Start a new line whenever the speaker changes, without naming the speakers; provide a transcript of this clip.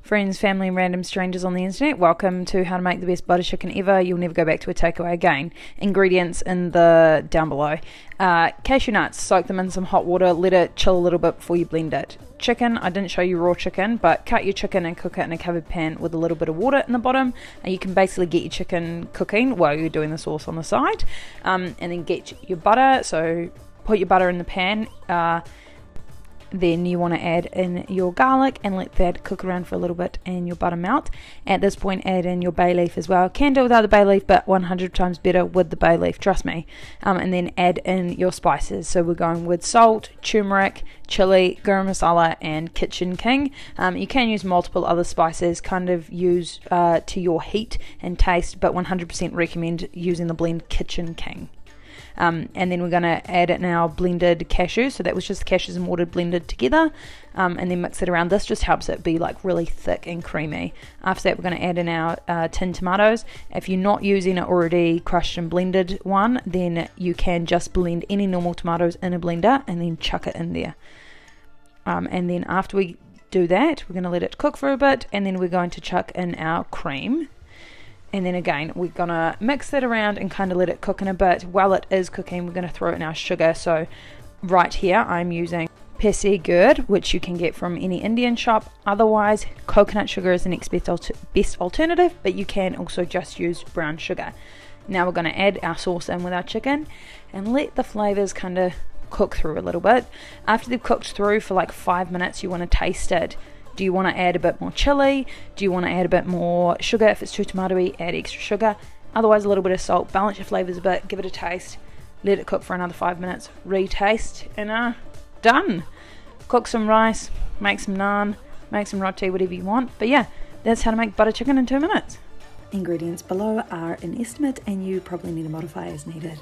Friends, family and random strangers on the internet, welcome to how to make the best butter chicken ever. You'll never go back to a takeaway again. Ingredients in the down below. Cashew nuts, soak them in some hot water, let it chill a little bit before you blend it. Chicken, I didn't show you raw chicken, but cut your chicken and cook it in a covered pan with a little bit of water in the bottom, and you can basically get your chicken cooking while you're doing the sauce on the side. And then get your butter, so put your butter in the pan. Then you want to add in your garlic and let that cook around for a little bit and your butter melt. At this point, add in your bay leaf as well. Can do without the bay leaf, but 100 times better with the bay leaf, trust me. And then add in your spices. So we're going with salt, turmeric, chilli, garam masala, and kitchen king. You can use multiple other spices, kind of use to your heat and taste, but 100% recommend using the blend kitchen king. And then we're going to add in our blended cashews. So that was just cashews and water blended together, and then mix it around. This just helps it be like really thick and creamy. After that, we're going to add in our tinned tomatoes. If you're not using an already crushed and blended one, then you can just blend any normal tomatoes in a blender and then chuck it in there. And then after we do that, we're going to let it cook for a bit, and then we're going to chuck in our cream. And then again, we're going to mix that around and kind of let it cook in a bit. While it is cooking, we're going to throw in our sugar. So right here, I'm using pesi curd, which you can get from any Indian shop. Otherwise, coconut sugar is the next best alternative, but you can also just use brown sugar. Now we're going to add our sauce in with our chicken and let the flavors kind of cook through a little bit. After they've cooked through for like 5 minutes, you want to taste it. Do you want to add a bit more chili? Do you want to add a bit more sugar? If it's too tomatoey, add extra sugar. Otherwise, a little bit of salt. Balance your flavors a bit. Give it a taste. Let it cook for another 5 minutes. Retaste, and done. Cook some rice. Make some naan. Make some roti, whatever you want. But yeah, that's how to make butter chicken in 2 minutes.
Ingredients below are an estimate, and you probably need to modify as needed.